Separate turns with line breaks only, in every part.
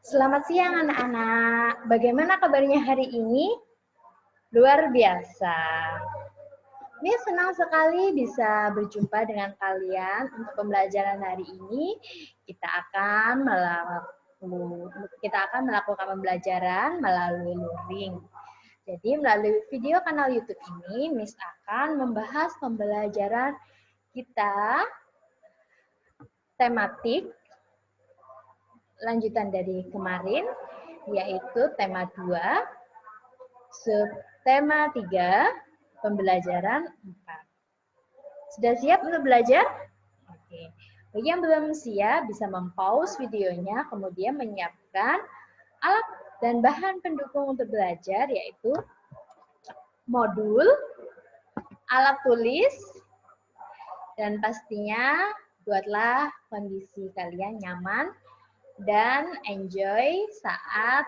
Selamat siang anak-anak. Bagaimana kabarnya hari ini? Luar biasa. Miss senang sekali bisa berjumpa dengan kalian untuk pembelajaran hari ini. Kita akan melakukan pembelajaran melalui luring. Jadi melalui video kanal YouTube ini, Miss akan membahas pembelajaran kita tematik lanjutan dari kemarin, yaitu tema 2, subtema 3, pembelajaran 4. Sudah siap untuk belajar? Oke. Bagi yang belum siap, bisa mempause videonya, kemudian menyiapkan alat dan bahan pendukung untuk belajar, yaitu modul, alat tulis, dan pastinya buatlah kondisi kalian nyaman dan enjoy saat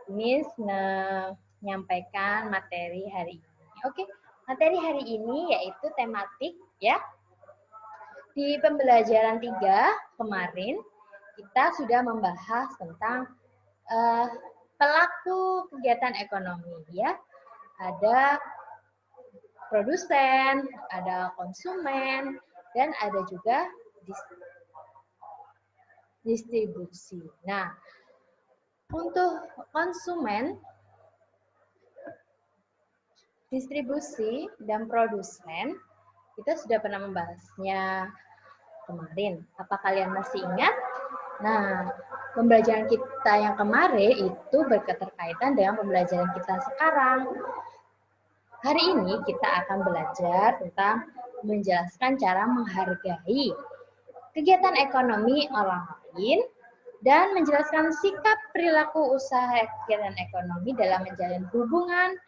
Miss menyampaikan materi hari ini. Oke, materi hari ini yaitu tematik ya. Di pembelajaran 3 kemarin kita sudah membahas tentang pelaku kegiatan ekonomi ya. Ada produsen, ada konsumen, dan ada juga distribusi. Nah, untuk konsumen, distribusi, dan produsen, kita sudah pernah membahasnya kemarin. Apa kalian masih ingat? Nah, pembelajaran kita yang kemarin itu berketerkaitan dengan pembelajaran kita sekarang. Hari ini kita akan belajar tentang menjelaskan cara menghargai kegiatan ekonomi orang lain dan menjelaskan sikap perilaku usaha kegiatan ekonomi dalam menjalin hubungan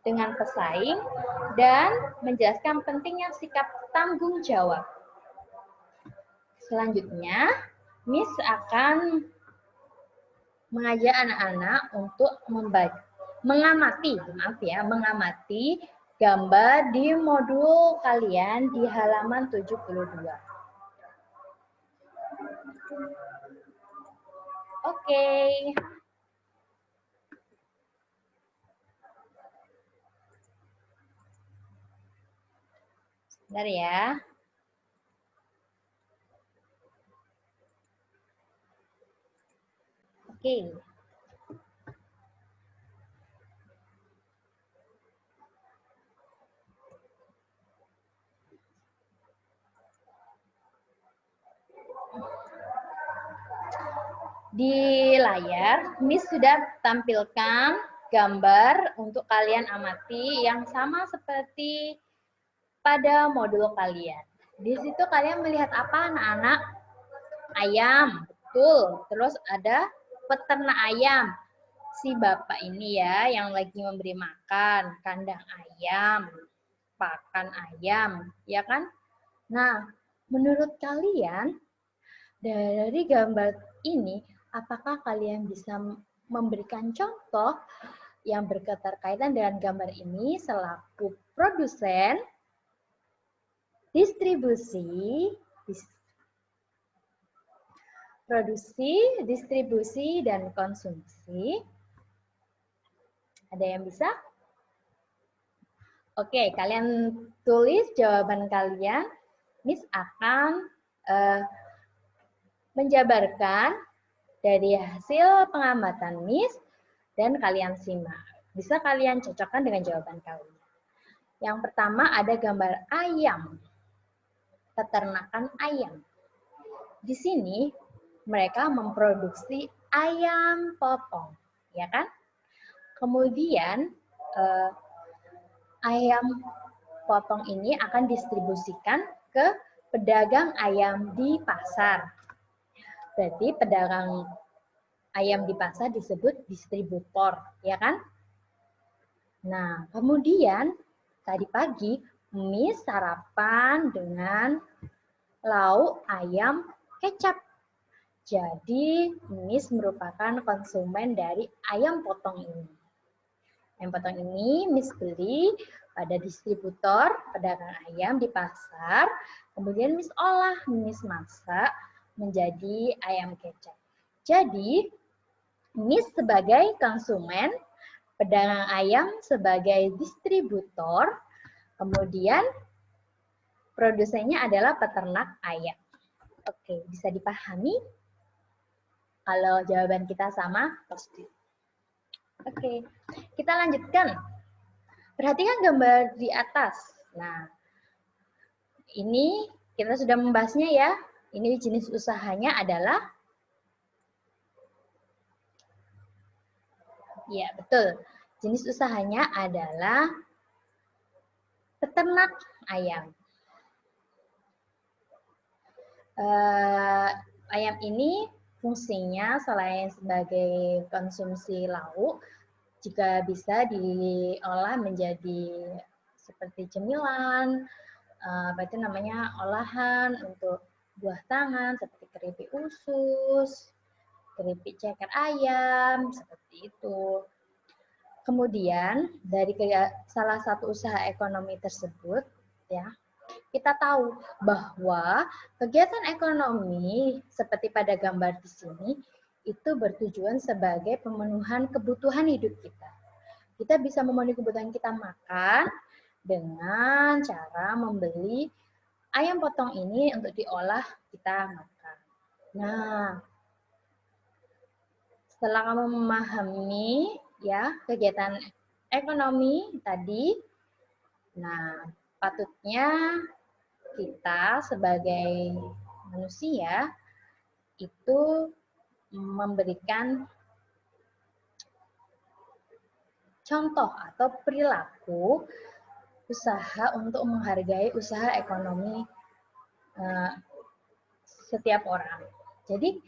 dengan pesaing dan menjelaskan pentingnya sikap tanggung jawab. Selanjutnya, Miss akan mengajak anak-anak untuk mengamati gambar di modul kalian di halaman 72. Oke. Sebentar ya. Oke. Di layar, Miss sudah tampilkan gambar untuk kalian amati yang sama seperti pada modul kalian. Di situ kalian melihat apa anak-anak? Ayam, betul. Terus ada peternak ayam. Si bapak ini ya yang lagi memberi makan, kandang ayam, pakan ayam, ya kan? Nah, menurut kalian dari gambar ini, apakah kalian bisa memberikan contoh yang berketerkaitan dengan gambar ini selaku produsen, distribusi, distribusi, dan konsumsi? Ada yang bisa? Oke, kalian tulis jawaban kalian. Miss akan menjabarkan dari hasil pengamatan Miss dan kalian simak. Bisa kalian cocokkan dengan jawaban kalian. Yang pertama ada gambar ayam. Peternakan ayam. Di sini mereka memproduksi ayam potong, ya kan? Kemudian ayam potong ini akan distribusikan ke pedagang ayam di pasar. Berarti pedagang ayam di pasar disebut distributor, ya kan? Nah, kemudian tadi pagi Miss sarapan dengan lauk ayam kecap. Jadi, Miss merupakan konsumen dari ayam potong ini. Ayam potong ini Miss beli pada distributor pedagang ayam di pasar, kemudian Miss olah, Miss masak menjadi ayam kecap. Jadi, Miss sebagai konsumen, pedagang ayam sebagai distributor, kemudian produsennya adalah peternak ayam. Oke, bisa dipahami? Kalau jawaban kita sama, pasti. Oke, kita lanjutkan. Perhatikan gambar di atas. Nah, ini kita sudah membahasnya ya. Ini jenis usahanya adalah, ya betul, jenis usahanya adalah peternak ayam. Ayam ini fungsinya selain sebagai konsumsi lauk, juga bisa diolah menjadi seperti cemilan, apa itu namanya, olahan untuk buah tangan seperti keripik usus, keripik ceker ayam, seperti itu. Kemudian dari salah satu usaha ekonomi tersebut, ya, kita tahu bahwa kegiatan ekonomi seperti pada gambar di sini itu bertujuan sebagai pemenuhan kebutuhan hidup kita. Kita bisa memenuhi kebutuhan kita makan dengan cara membeli ayam potong ini untuk diolah kita makan. Nah, setelah kamu memahami ya kegiatan ekonomi tadi, nah patutnya kita sebagai manusia itu memberikan contoh atau perilaku usaha untuk menghargai usaha ekonomi setiap orang. Jadi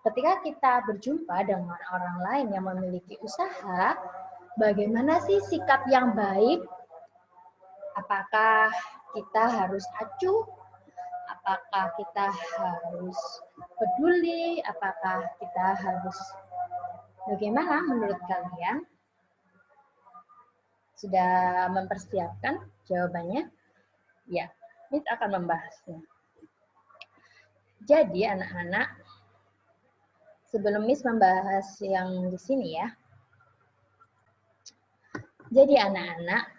ketika kita berjumpa dengan orang lain yang memiliki usaha, bagaimana sih sikap yang baik? Apakah kita harus acuh? Apakah kita harus peduli? Apakah kita harus bagaimana menurut kalian? Sudah mempersiapkan jawabannya? Ya, Miss akan membahasnya. Jadi anak-anak, sebelum Miss membahas yang di sini ya. Jadi anak-anak,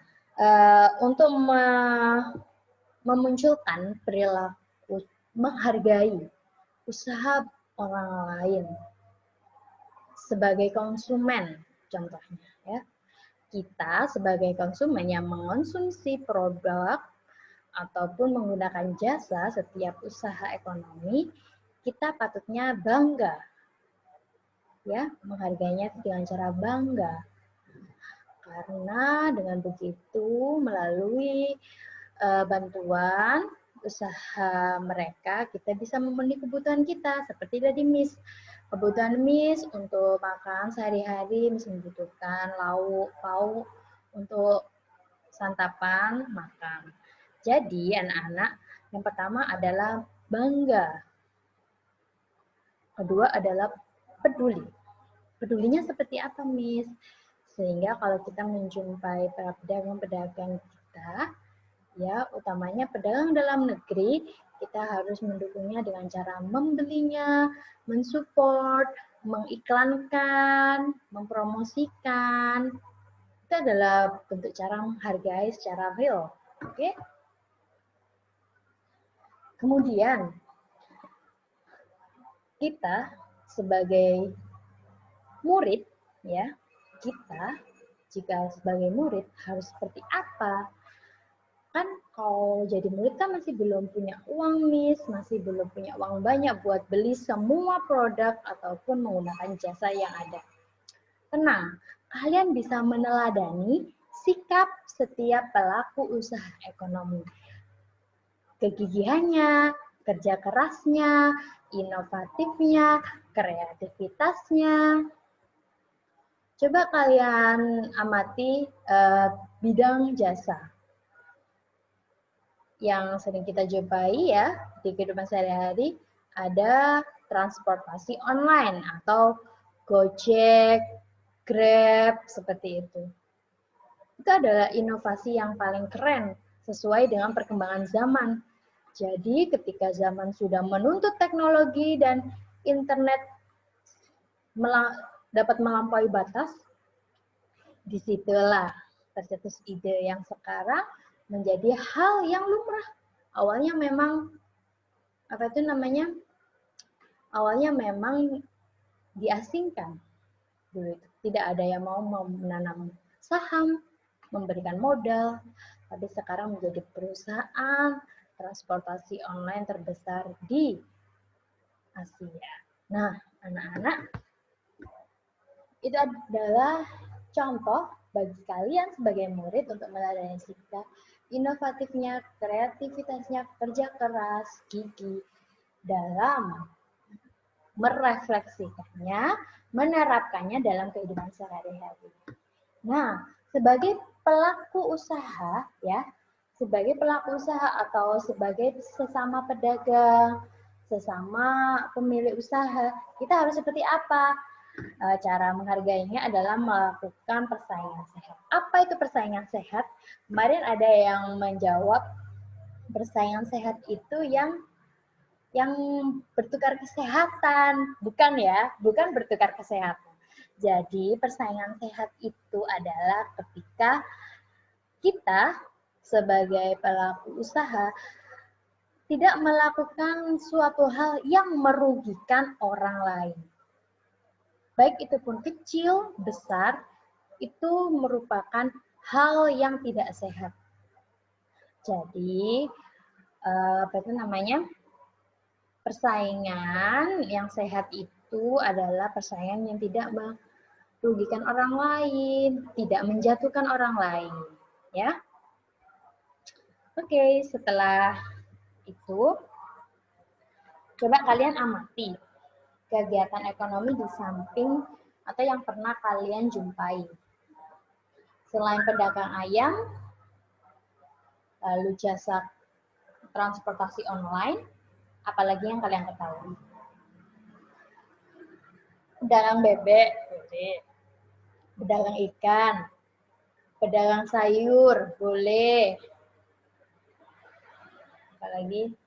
untuk memunculkan perilaku menghargai usaha orang lain sebagai konsumen, contohnya ya. Kita sebagai konsumen yang mengonsumsi produk ataupun menggunakan jasa setiap usaha ekonomi, kita patutnya bangga. Ya, menghargainya dengan cara bangga. Karena dengan begitu melalui bantuan usaha mereka, kita bisa memenuhi kebutuhan kita seperti tadi Miss. Kebutuhan Miss untuk makan sehari-hari, Miss membutuhkan lauk pauk untuk santapan makan. Jadi anak-anak, yang pertama adalah bangga. Kedua adalah peduli. Pedulinya seperti apa, Miss? Sehingga kalau kita menjumpai para pedagang-pedagang kita, ya utamanya pedagang dalam negeri, kita harus mendukungnya dengan cara membelinya, mensupport, mengiklankan, mempromosikan. Itu adalah bentuk cara menghargai secara real. Oke? Kemudian, kita sebagai murid, ya, kita jika sebagai murid harus seperti apa? Kan kalau jadi murid kan masih belum punya uang, Miss, masih belum punya uang banyak buat beli semua produk ataupun menggunakan jasa yang ada. Tenang, kalian bisa meneladani sikap setiap pelaku usaha ekonomi. Kegigihannya, kerja kerasnya, inovatifnya, kreativitasnya. Coba kalian amati bidang jasa yang sering kita jumpai ya di kehidupan sehari-hari, ada transportasi online atau Gojek, Grab, seperti itu. Itu adalah inovasi yang paling keren sesuai dengan perkembangan zaman. Jadi ketika zaman sudah menuntut teknologi dan internet dapat melampaui batas, disitulah tercetus ide yang sekarang menjadi hal yang lumrah. Awalnya memang awalnya memang diasingkan dulu, tidak ada yang mau menanam saham, memberikan modal, tapi sekarang menjadi perusahaan transportasi online terbesar di Asia. Nah, anak-anak, itu adalah contoh bagi kalian sebagai murid untuk meladeni sikap inovatifnya, kreativitasnya, kerja keras, gigih dalam merefleksikannya, menerapkannya dalam kehidupan sehari-hari. Nah, sebagai pelaku usaha ya, sebagai pelaku usaha atau sebagai sesama pedagang, sesama pemilik usaha, kita harus seperti apa? Cara menghargainya adalah melakukan persaingan sehat. Apa itu persaingan sehat? Kemarin ada yang menjawab persaingan sehat itu yang bertukar kesehatan, bukan ya, bukan bertukar kesehatan. Jadi persaingan sehat itu adalah ketika kita sebagai pelaku usaha tidak melakukan suatu hal yang merugikan orang lain. Baik itu pun kecil, besar, itu merupakan hal yang tidak sehat. Jadi, apa itu namanya? Persaingan yang sehat itu adalah persaingan yang tidak merugikan orang lain, tidak menjatuhkan orang lain, ya. Oke, setelah itu coba kalian amati kegiatan ekonomi di samping atau yang pernah kalian jumpai. Selain pedagang ayam, lalu jasa transportasi online, apalagi yang kalian ketahui? Pedagang bebek, pedagang ikan, pedagang sayur, boleh. Apalagi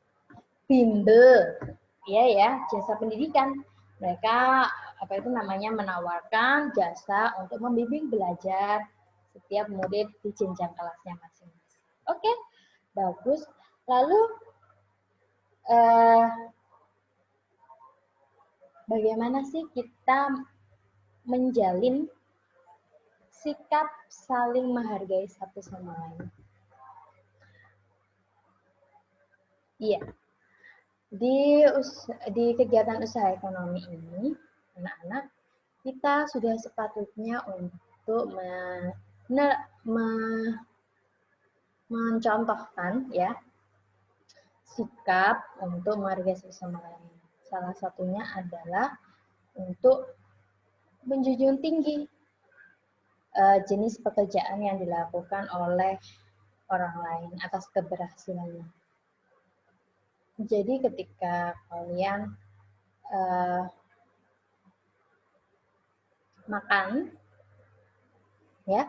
bimbel, iya ya, jasa pendidikan. Mereka apa itu namanya menawarkan jasa untuk membimbing belajar setiap murid di jenjang kelasnya masing-masing. Oke, bagus. Lalu bagaimana sih kita menjalin sikap saling menghargai satu sama lain? Iya, di kegiatan usaha ekonomi ini, anak-anak, kita sudah sepatutnya untuk mencontohkan ya sikap untuk menghargai sesama lain. Salah satunya adalah untuk menjunjung tinggi jenis pekerjaan yang dilakukan oleh orang lain atas keberhasilannya. Jadi ketika kalian makan, ya,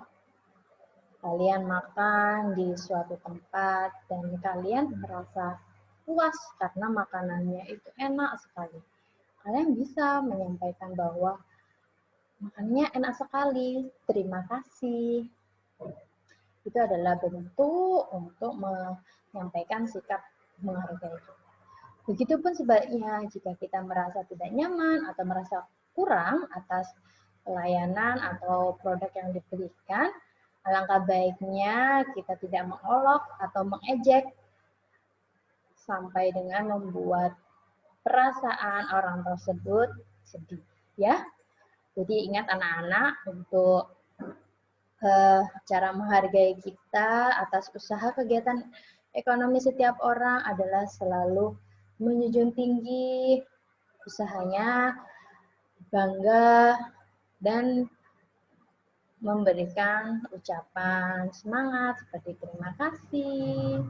kalian makan di suatu tempat dan kalian merasa puas karena makanannya itu enak sekali. Kalian bisa menyampaikan bahwa makanannya enak sekali, terima kasih. Itu adalah bentuk untuk menyampaikan sikap menghargai kita. Begitupun sebaliknya, jika kita merasa tidak nyaman atau merasa kurang atas pelayanan atau produk yang diberikan, alangkah baiknya kita tidak mengolok atau mengejek sampai dengan membuat perasaan orang tersebut sedih, ya. Jadi ingat anak-anak untuk cara menghargai kita atas usaha kegiatan ekonomi setiap orang adalah selalu menjunjung tinggi usahanya, bangga, dan memberikan ucapan semangat seperti terima kasih,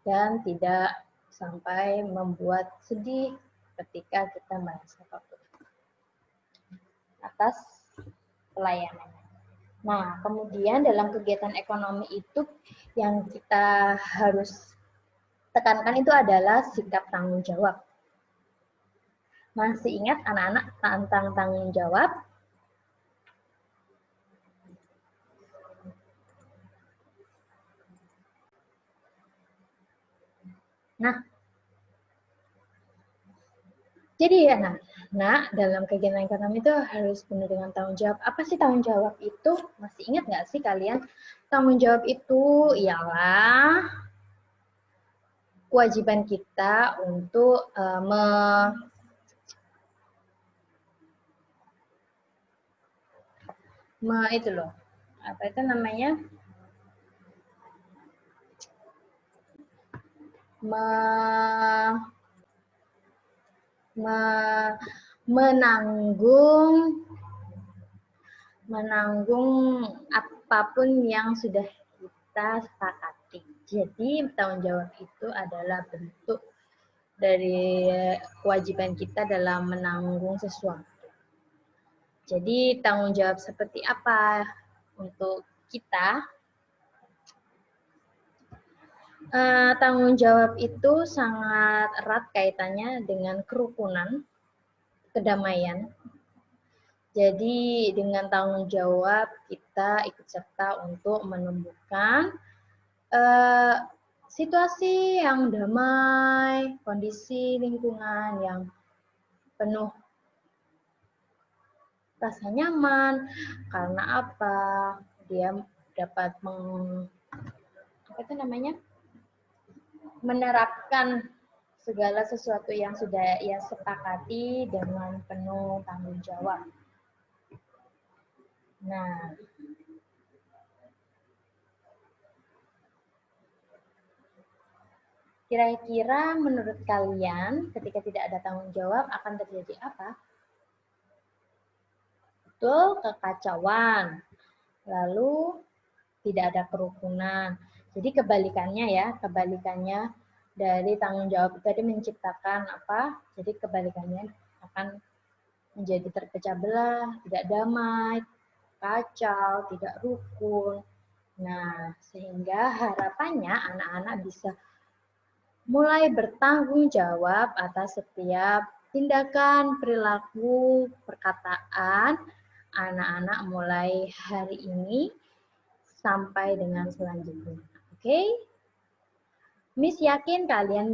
dan tidak sampai membuat sedih ketika kita merasa takut atas pelayanannya. Nah, kemudian dalam kegiatan ekonomi itu yang kita harus tekankan itu adalah sikap tanggung jawab. Masih ingat anak-anak tentang tanggung jawab? Nah, jadi anak-anak dalam kegiatan ekonomi itu harus penuh dengan tanggung jawab. Apa sih tanggung jawab itu? Masih ingat nggak sih kalian? Tanggung jawab itu ialah kewajiban kita untuk itu loh, apa itu namanya? menanggung apapun yang sudah kita sepakati. Jadi tanggung jawab itu adalah bentuk dari kewajiban kita dalam menanggung sesuatu. Jadi tanggung jawab seperti apa untuk kita? Tanggung jawab itu sangat erat kaitannya dengan kerukunan, kedamaian. Jadi dengan tanggung jawab kita ikut serta untuk menumbuhkan situasi yang damai, kondisi lingkungan yang penuh rasa nyaman. Karena apa? Dia dapat menerapkan segala sesuatu yang sudah ia sepakati dengan penuh tanggung jawab. Nah, kira-kira menurut kalian ketika tidak ada tanggung jawab akan terjadi apa? Betul, kekacauan. Lalu tidak ada kerukunan. Jadi kebalikannya ya, kebalikannya dari tanggung jawab itu tadi menciptakan apa? Jadi kebalikannya akan menjadi terpecah belah, tidak damai, kacau, tidak rukun. Nah, sehingga harapannya anak-anak bisa mulai bertanggung jawab atas setiap tindakan, perilaku, perkataan anak-anak mulai hari ini sampai dengan selanjutnya. Oke? Miss yakin kalian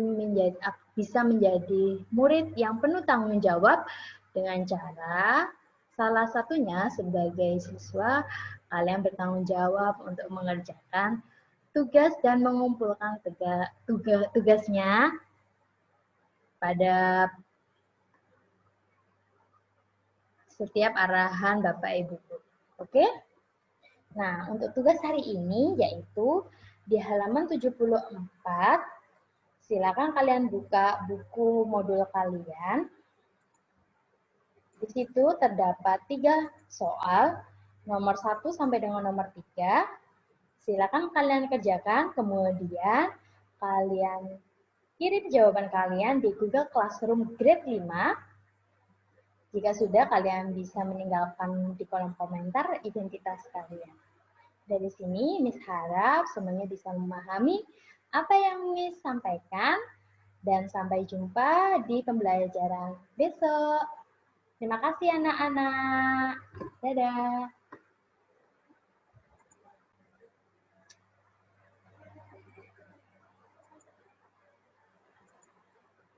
bisa menjadi murid yang penuh tanggung jawab dengan cara salah satunya sebagai siswa kalian bertanggung jawab untuk mengerjakan tugas dan mengumpulkan tugasnya pada setiap arahan Bapak Ibu. Oke? Nah, untuk tugas hari ini yaitu di halaman 74, silakan kalian buka buku modul kalian. Di situ terdapat 3 soal, nomor 1 sampai dengan nomor 3. Silakan kalian kerjakan, kemudian kalian kirim jawaban kalian di Google Classroom Grade 5. Jika sudah, kalian bisa meninggalkan di kolom komentar identitas kalian. Dari sini, Miss harap semuanya bisa memahami apa yang Miss sampaikan, dan sampai jumpa di pembelajaran besok. Terima kasih anak-anak. Dadah.